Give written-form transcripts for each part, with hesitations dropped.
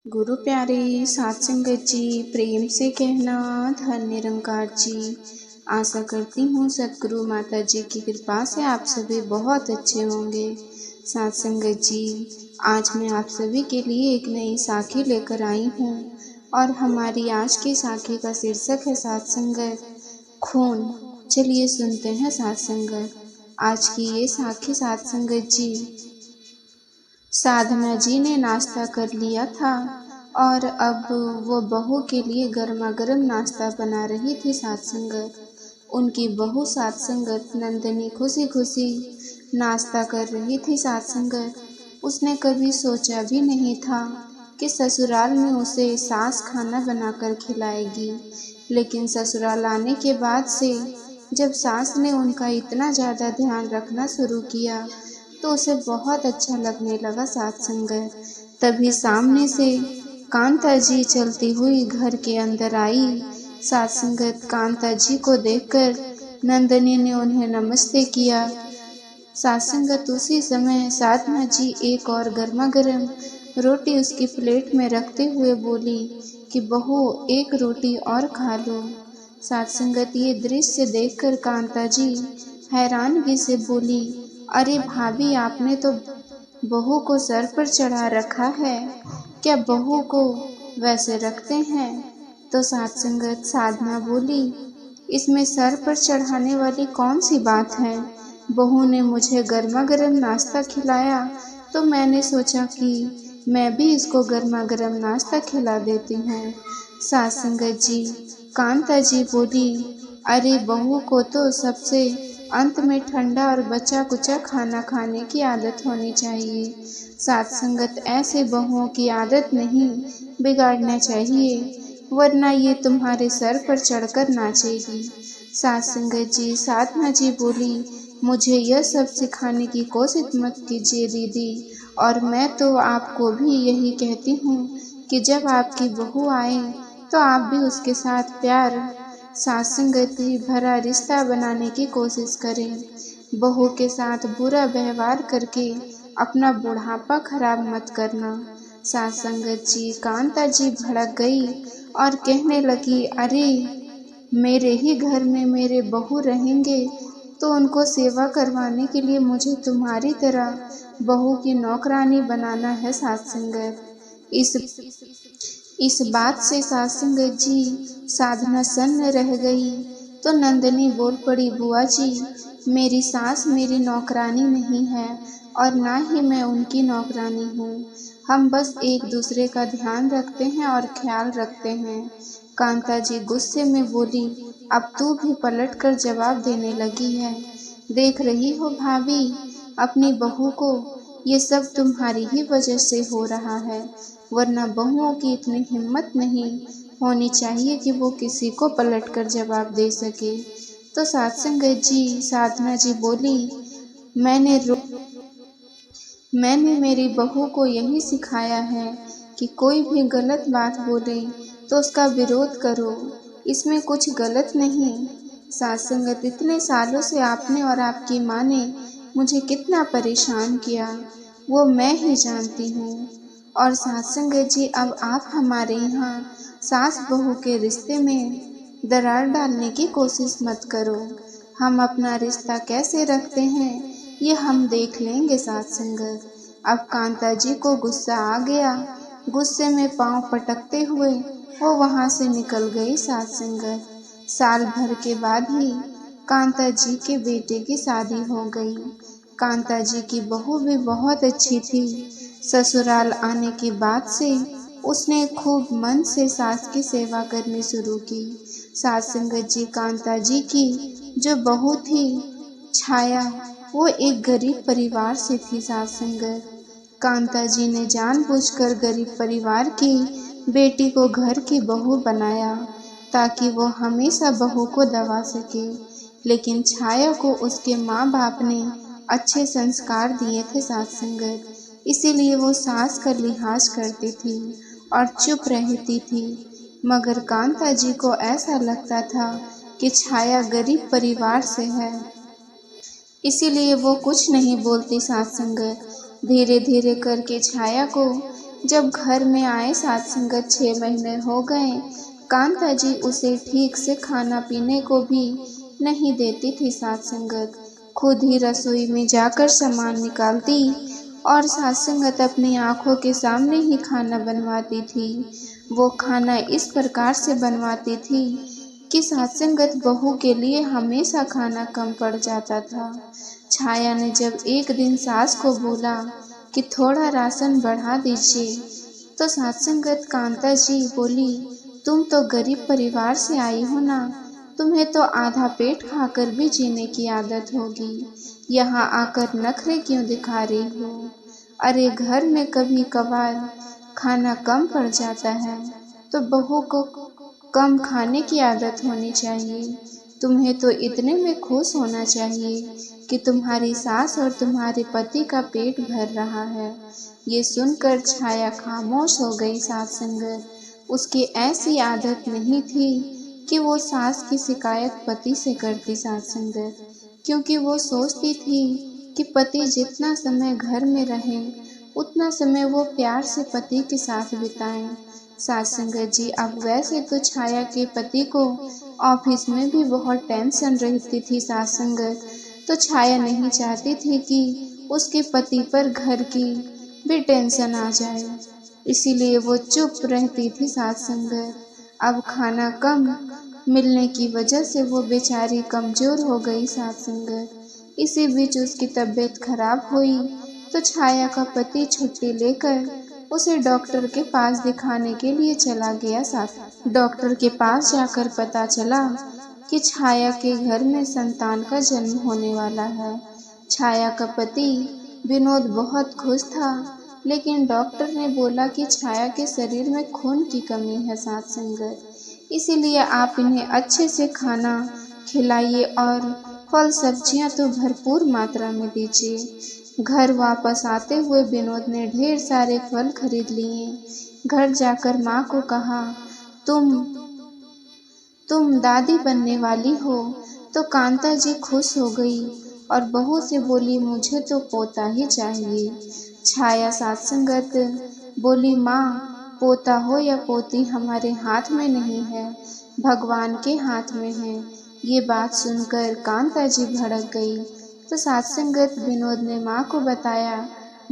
गुरु प्यारे साथ संगत जी, प्रेम से कहना धन निरंकार जी। आशा करती हूँ सतगुरु माता जी की कृपा से आप सभी बहुत अच्छे होंगे। साथ संगत जी, आज मैं आप सभी के लिए एक नई साखी लेकर आई हूँ और हमारी आज की साखी का शीर्षक है साथ संगत खून। चलिए सुनते हैं साथ संगत आज की ये साखी। साथ संगत जी, साधना जी ने नाश्ता कर लिया था और अब वो बहू के लिए गर्मा गर्म नाश्ता बना रही थी। साथ संगत उनकी बहू साथ संगत नंदनी खुशी खुशी नाश्ता कर रही थी। साथ संगत उसने कभी सोचा भी नहीं था कि ससुराल में उसे सास खाना बनाकर खिलाएगी, लेकिन ससुराल आने के बाद से जब सास ने उनका इतना ज़्यादा ध्यान रखना शुरू किया तो उसे बहुत अच्छा लगने लगा। साथ संगत तभी सामने से कांता जी चलती हुई घर के अंदर आई। साथ संगत कांता जी को देखकर नंदनी ने उन्हें नमस्ते किया। साथ संगत उसी समय साधना जी एक और गर्मा गर्म रोटी उसकी प्लेट में रखते हुए बोली कि बहू एक रोटी और खा लो। साथ संगत ये दृश्य देखकर कांता जी हैरानगी से बोली, अरे भाभी, आपने तो बहू को सर पर चढ़ा रखा है, क्या बहू को वैसे रखते हैं? तो साथ संगत साधना बोली, इसमें सर पर चढ़ाने वाली कौन सी बात है? बहू ने मुझे गर्मा गर्म नाश्ता खिलाया तो मैंने सोचा कि मैं भी इसको गर्मा गर्म नाश्ता खिला देती हूँ। साथ संगत जी, कांता जी बोली, अरे बहू को तो सबसे अंत में ठंडा और बचा कुचा खाना खाने की आदत होनी चाहिए। साथ संगत ऐसे बहुओं की आदत नहीं बिगाड़ना चाहिए, वरना ये तुम्हारे सर पर चढ़कर नाचेगी। साथ संगत जी, साधना जी बोली, मुझे यह सब सिखाने की कोशिश मत कीजिए दीदी, और मैं तो आपको भी यही कहती हूँ कि जब आपकी बहू आए तो आप भी उसके साथ प्यार साथ संगति भरा रिश्ता बनाने की कोशिश करें। बहू के साथ बुरा व्यवहार करके अपना बुढ़ापा खराब मत करना। साथ संगत जी, कांता जी भड़क गई और कहने लगी, अरे मेरे ही घर में मेरे बहू रहेंगे तो उनको सेवा करवाने के लिए मुझे तुम्हारी तरह बहू की नौकरानी बनाना है। साथ संगत इस बात से साथ संगत जी साधना सन्न रह गई तो नंदनी बोल पड़ी, बुआ जी, मेरी सास मेरी नौकरानी नहीं है और ना ही मैं उनकी नौकरानी हूँ। हम बस एक दूसरे का ध्यान रखते हैं और ख्याल रखते हैं। कांता जी गुस्से में बोली, अब तू भी पलट कर जवाब देने लगी है। देख रही हो भाभी अपनी बहू को, ये सब तुम्हारी ही वजह से हो रहा है, वरना बहुओं की इतनी हिम्मत नहीं होनी चाहिए कि वो किसी को पलट कर जवाब दे सके। तो साथ संगत जी, साधना जी बोली, मैंने मेरी बहू को यही सिखाया है कि कोई भी गलत बात बोले तो उसका विरोध करो, इसमें कुछ गलत नहीं। साथ संगत, इतने सालों से आपने और आपकी माँ ने मुझे कितना परेशान किया वो मैं ही जानती हूँ। और साथ संगत जी, अब आप हमारे यहाँ सास बहू के रिश्ते में दरार डालने की कोशिश मत करो। हम अपना रिश्ता कैसे रखते हैं ये हम देख लेंगे। साथ संगत अब कांता जी को गुस्सा आ गया। गुस्से में पांव पटकते हुए वो वहां से निकल गई। साथ संगत साल भर के बाद ही कांता जी के बेटे की शादी हो गई। कांता जी की बहू भी बहुत अच्छी थी। ससुराल आने के बाद से उसने खूब मन से सास की सेवा करनी शुरू की। साथ संगत जी, कांता जी की जो बहू थी छाया, वो एक गरीब परिवार से थी। साथ संगत कांता जी ने जानबूझकर गरीब परिवार की बेटी को घर की बहू बनाया ताकि वो हमेशा बहू को दबा सके, लेकिन छाया को उसके माँ बाप ने अच्छे संस्कार दिए थे। साथ संगत इसीलिए वो सास का लिहाज करती थी और चुप रहती थी। मगर कांता जी को ऐसा लगता था कि छाया गरीब परिवार से है, इसीलिए वो कुछ नहीं बोलती। साथ संगत धीरे धीरे करके छाया को जब घर में आए सात संगत 6 महीने हो गए। कांता जी उसे ठीक से खाना पीने को भी नहीं देती थी। सात संगत खुद ही रसोई में जाकर सामान निकालती और सात संगत अपनी आंखों के सामने ही खाना बनवाती थी। वो खाना इस प्रकार से बनवाती थी कि सात संगत बहू के लिए हमेशा खाना कम पड़ जाता था। छाया ने जब एक दिन सास को बोला कि थोड़ा राशन बढ़ा दीजिए, तो सात संगत कांता जी बोली, तुम तो गरीब परिवार से आई हो ना, तुम्हें तो आधा पेट खाकर भी जीने की आदत होगी। यहाँ आकर नखरे क्यों दिखा रही हो? अरे घर में कभी कभार खाना कम पड़ जाता है तो बहू को कम खाने की आदत होनी चाहिए। तुम्हें तो इतने में खुश होना चाहिए कि तुम्हारी सास और तुम्हारे पति का पेट भर रहा है। ये सुनकर छाया खामोश हो गई। सात संगत उसकी ऐसी आदत नहीं थी कि वो सास की शिकायत पति से करती। सात संगत क्योंकि वो सोचती थी कि पति जितना समय घर में रहे उतना समय वो प्यार से पति के साथ बिताएं। सात संगत जी अब वैसे तो छाया के पति को ऑफिस में भी बहुत टेंशन रहती थी। सात संगत तो छाया नहीं चाहती थी कि उसके पति पर घर की भी टेंशन आ जाए, इसीलिए वो चुप रहती थी। सात संगत अब खाना कम मिलने की वजह से वो बेचारी कमजोर हो गई। सात संगत इसी बीच उसकी तबीयत खराब हुई तो छाया का पति छुट्टी लेकर उसे डॉक्टर के पास दिखाने के लिए चला गया। साथ डॉक्टर के पास जाकर पता चला कि छाया के घर में संतान का जन्म होने वाला है। छाया का पति विनोद बहुत खुश था, लेकिन डॉक्टर ने बोला कि छाया के शरीर में खून की कमी है। सात संगत इसीलिए आप इन्हें अच्छे से खाना खिलाइए और फल सब्जियां तो भरपूर मात्रा में दीजिए। घर वापस आते हुए विनोद ने ढेर सारे फल खरीद लिए। घर जाकर माँ को कहा, तुम दादी बनने वाली हो। तो कांता जी खुश हो गई और बहू से बोली, मुझे तो पोता ही चाहिए। छाया सात संगत बोली, माँ पोता हो या पोती हमारे हाथ में नहीं है, भगवान के हाथ में है। ये बात सुनकर कांता जी भड़क गई। तो सात संगत विनोद ने माँ को बताया,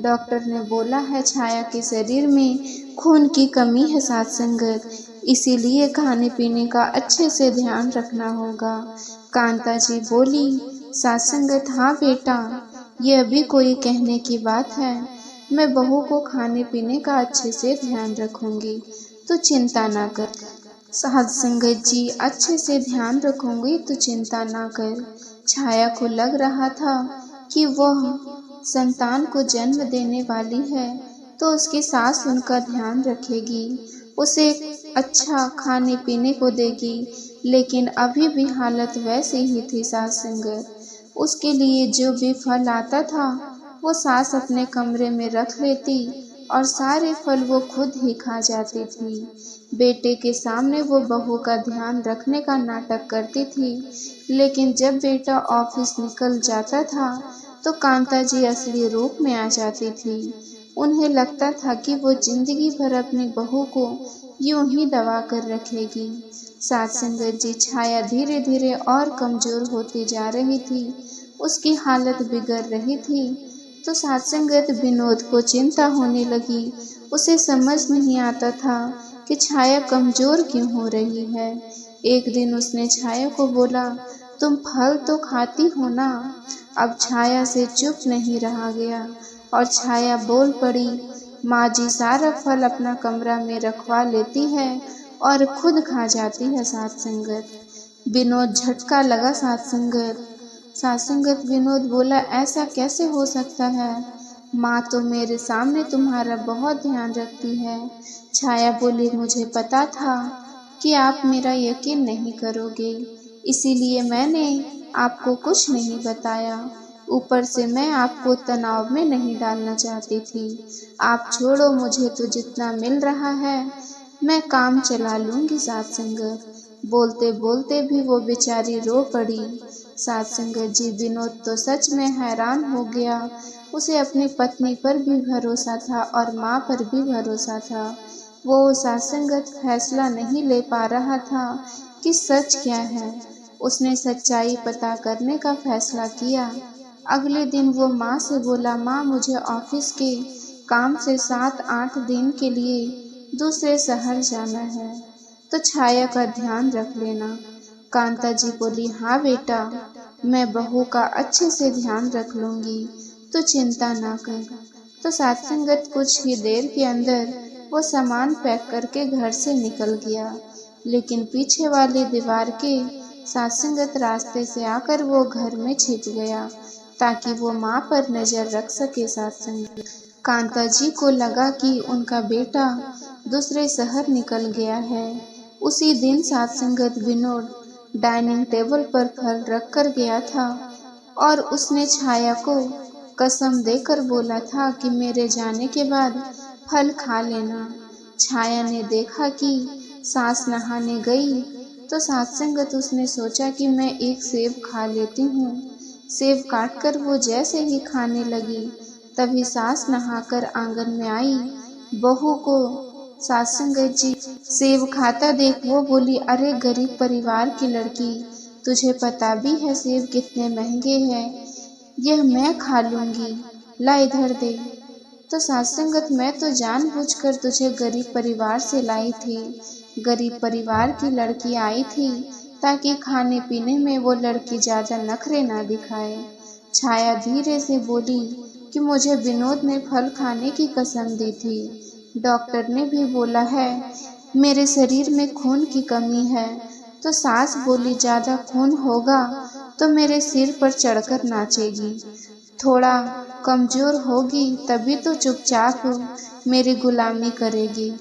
डॉक्टर ने बोला है छाया के शरीर में खून की कमी है। सात संगत इसीलिए खाने पीने का अच्छे से ध्यान रखना होगा। कांता जी बोली, सात संगत हाँ बेटा, ये अभी कोई कहने की बात है। मैं बहू को खाने पीने का अच्छे से ध्यान रखूंगी, तो चिंता ना कर। सात संगत जी अच्छे से ध्यान रखूंगी तो चिंता ना कर। छाया को लग रहा था कि वह संतान को जन्म देने वाली है तो उसकी सास उनका ध्यान रखेगी, उसे अच्छा खाने पीने को देगी, लेकिन अभी भी हालत वैसे ही थी। सात संगत उसके लिए जो भी फल आता था वो सास अपने कमरे में रख लेती और सारे फल वो खुद ही खा जाती थी। बेटे के सामने वो बहू का ध्यान रखने का नाटक करती थी, लेकिन जब बेटा ऑफिस निकल जाता था तो कांता जी असली रूप में आ जाती थी। उन्हें लगता था कि वो जिंदगी भर अपनी बहू को यूं ही दबा कर रखेगी। सात संगत जी छाया धीरे धीरे और कमजोर होती जा रही थी, उसकी हालत बिगड़ रही थी। तो सात संगत विनोद को चिंता होने लगी। उसे समझ नहीं आता था कि छाया कमजोर क्यों हो रही है। एक दिन उसने छाया को बोला, तुम फल तो खाती हो ना? अब छाया से चुप नहीं रहा गया और छाया बोल पड़ी, माँ जी सारा फल अपना कमरा में रखवा लेती है और खुद खा जाती है। सात संगत विनोद झटका लगा। सात संगत विनोद बोला, ऐसा कैसे हो सकता है? माँ तो मेरे सामने तुम्हारा बहुत ध्यान रखती है। छाया बोली, मुझे पता था कि आप मेरा यकीन नहीं करोगे, इसीलिए मैंने आपको कुछ नहीं बताया। ऊपर से मैं आपको तनाव में नहीं डालना चाहती थी। आप छोड़ो, मुझे तो जितना मिल रहा है मैं काम चला लूंगी। सात संगत बोलते बोलते भी वो बेचारी रो पड़ी। सात संगत जी, विनोद तो सच में हैरान हो गया। उसे अपनी पत्नी पर भी भरोसा था और माँ पर भी भरोसा था। वो सात संगत फैसला नहीं ले पा रहा था कि सच क्या है। उसने सच्चाई पता करने का फैसला किया। अगले दिन वो माँ से बोला, माँ मुझे ऑफिस के काम से 7-8 दिन के लिए दूसरे शहर जाना है, तो छाया का ध्यान रख लेना। कांता जी बोली, हाँ बेटा, मैं बहू का अच्छे से ध्यान रख लूंगी, तो चिंता ना कर। तो सात संगत कुछ ही देर के अंदर वो सामान पैक करके घर से निकल गया। लेकिन पीछे वाली दीवार के सात संगत रास्ते से आकर वो घर में छिप गया ताकि वो माँ पर नजर रख सके। सात संगत कांता जी को लगा कि उनका बेटा दूसरे शहर निकल गया है। उसी दिन सात संगत विनोद डाइनिंग टेबल पर फल रख कर गया था और उसने छाया को कसम देकर बोला था कि मेरे जाने के बाद फल खा लेना। छाया ने देखा कि सास नहाने गई तो सात संगत उसने सोचा कि मैं एक सेब खा लेती हूँ। सेब काटकर वो जैसे ही खाने लगी तभी सास नहाकर आंगन में आई। बहू को सास संगत जी सेब खाता देख वो बोली, अरे गरीब परिवार की लड़की, तुझे पता भी है सेब कितने महंगे हैं, यह मैं खा लूंगी, ला इधर दे। तो सात संगत, मैं तो जानबूझकर तुझे गरीब परिवार से लाई थी। गरीब परिवार की लड़की आई थी ताकि खाने पीने में वो लड़की ज्यादा नखरे ना दिखाए। छाया धीरे से बोली कि मुझे विनोद ने फल खाने की कसम दी थी। डॉक्टर ने भी बोला है मेरे शरीर में खून की कमी है। तो सास बोली, ज्यादा खून होगा तो मेरे सिर पर चढ़कर नाचेगी, थोड़ा कमजोर होगी तभी तो चुपचाप मेरी गुलामी करेगी।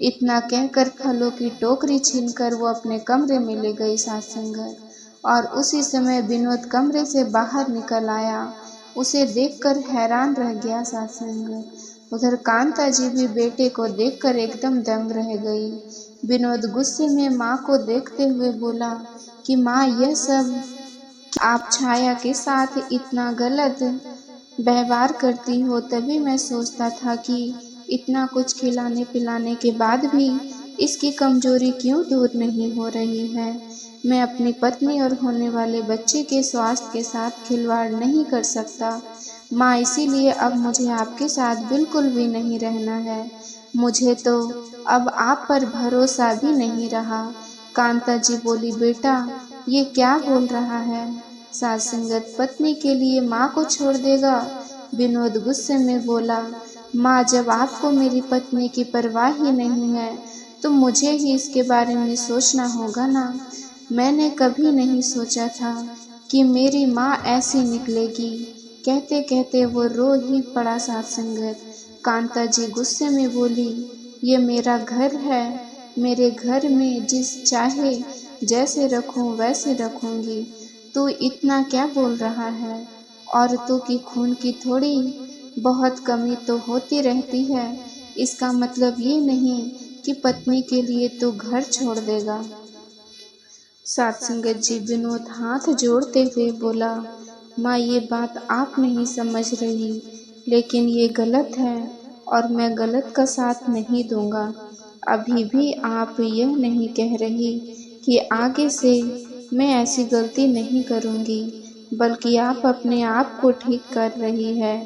इतना कहकर फलों की टोकरी छीनकर वो अपने कमरे में ले गई सात संगत। और उसी समय विनोद कमरे से बाहर निकल आया। उसे देखकर हैरान रह गया सात संगत। उधर कांता जी भी बेटे को देखकर एकदम दंग रह गई। विनोद गुस्से में माँ को देखते हुए बोला कि माँ, यह सब आप छाया के साथ इतना गलत व्यवहार करती हो, तभी मैं सोचता था कि इतना कुछ खिलाने पिलाने के बाद भी इसकी कमजोरी क्यों दूर नहीं हो रही है। मैं अपनी पत्नी और होने वाले बच्चे के स्वास्थ्य के साथ खिलवाड़ नहीं कर सकता माँ, इसीलिए अब मुझे आपके साथ बिल्कुल भी नहीं रहना है। मुझे तो अब आप पर भरोसा भी नहीं रहा। कांता जी बोली, बेटा ये क्या बोल रहा है, सास संगत पत्नी के लिए माँ को छोड़ देगा। विनोद गुस्से में बोला, माँ, जब आपको मेरी पत्नी की परवाह ही नहीं है तो मुझे ही इसके बारे में सोचना होगा ना। मैंने कभी नहीं सोचा था कि मेरी माँ ऐसी निकलेगी। कहते कहते वो रो ही पड़ा। सात संगत कांता जी गुस्से में बोली, ये मेरा घर है, मेरे घर में जिस चाहे जैसे रखूं वैसे रखूंगी, तू इतना क्या बोल रहा है। औरतों की खून की थोड़ी बहुत कमी तो होती रहती है, इसका मतलब ये नहीं कि पत्नी के लिए तू घर छोड़ देगा। सात संगत जी विनोद हाथ जोड़ते हुए बोला, माँ, ये बात आप नहीं समझ रही, लेकिन ये गलत है और मैं गलत का साथ नहीं दूंगा। अभी भी आप यह नहीं कह रही कि आगे से मैं ऐसी गलती नहीं करूंगी, बल्कि आप अपने आप को ठीक कर रही है।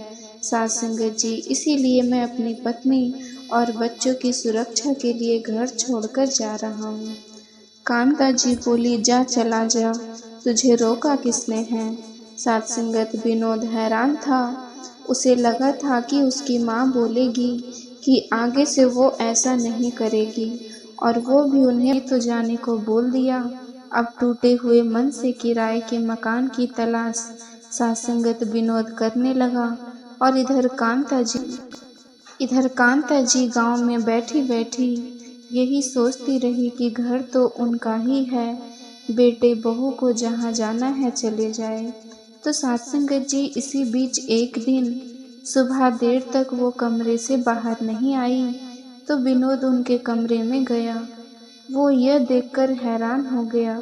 सात संगत जी, इसीलिए मैं अपनी पत्नी और बच्चों की सुरक्षा के लिए घर छोड़कर जा रहा हूँ। कांता जी बोली, जा चला जा, तुझे रोका किसने है। सात संगत विनोद हैरान था। उसे लगा था कि उसकी माँ बोलेगी कि आगे से वो ऐसा नहीं करेगी और वो भी उन्हें तो जाने को बोल दिया। अब टूटे हुए मन से किराए के मकान की तलाश सात संगत विनोद करने लगा। और इधर कांता जी गांव में बैठी बैठी यही सोचती रही कि घर तो उनका ही है, बेटे बहू को जहाँ जाना है चले जाए। तो सात संगत जी इसी बीच एक दिन सुबह देर तक वो कमरे से बाहर नहीं आई तो विनोद उनके कमरे में गया। वो यह देखकर हैरान हो गया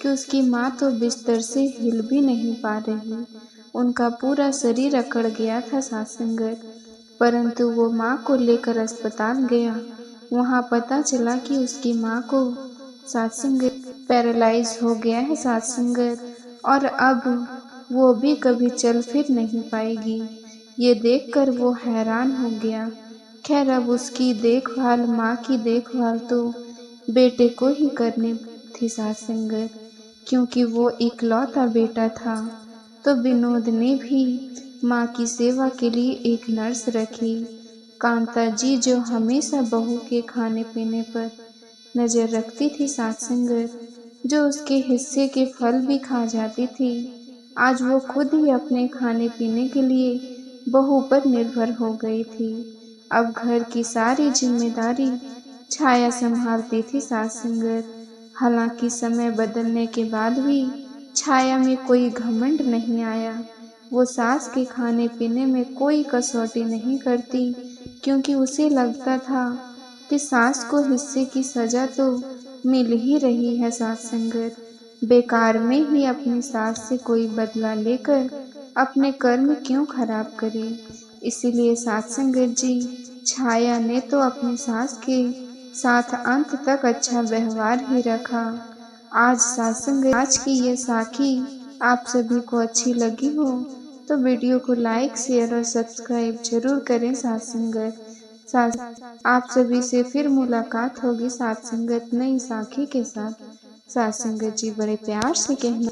कि कि उसकी माँ तो बिस्तर से हिल भी नहीं पा रही। उनका पूरा शरीर अकड़ गया था साथसंगत। परंतु वो माँ को लेकर अस्पताल गया। वहाँ पता चला कि उसकी माँ को साथसंगत पैरालाइज हो गया है साथसंगत, और अब वो भी कभी चल फिर नहीं पाएगी। ये देखकर वो हैरान हो गया। खैर अब उसकी देखभाल, माँ की देखभाल तो बेटे को ही करनी थी साथसंगत, क्योंकि वो इकलौता बेटा था। तो विनोद ने भी माँ की सेवा के लिए एक नर्स रखी, कांता जी, जो हमेशा बहू के खाने पीने पर नजर रखती थी साथसंगत, जो उसके हिस्से के फल भी खा जाती थी। आज वो खुद ही अपने खाने पीने के लिए बहू पर निर्भर हो गई थी। अब घर की सारी जिम्मेदारी छाया संभालती थी साथसंगत। हालांकि समय बदलने के बाद भी छाया में कोई घमंड नहीं आया। वो सास के खाने पीने में कोई कसौटी नहीं करती, क्योंकि उसे लगता था कि सास को हिस्से की सजा तो मिल ही रही है साथसंगत। बेकार में ही अपनी सास से कोई बदला लेकर अपने कर्म क्यों खराब करे। इसीलिए साथसंगत जी, छाया ने तो अपनी सास के साथ अंत तक अच्छा व्यवहार ही रखा। आज साथसंगत, आज की ये साखी आप सभी को अच्छी लगी हो तो वीडियो को लाइक, शेयर और सब्सक्राइब जरूर करें साथसंगत। साथ आप सभी से फिर मुलाकात होगी साथसंगत नई साखी के साथ। साथसंगत जी, बड़े प्यार से कहना।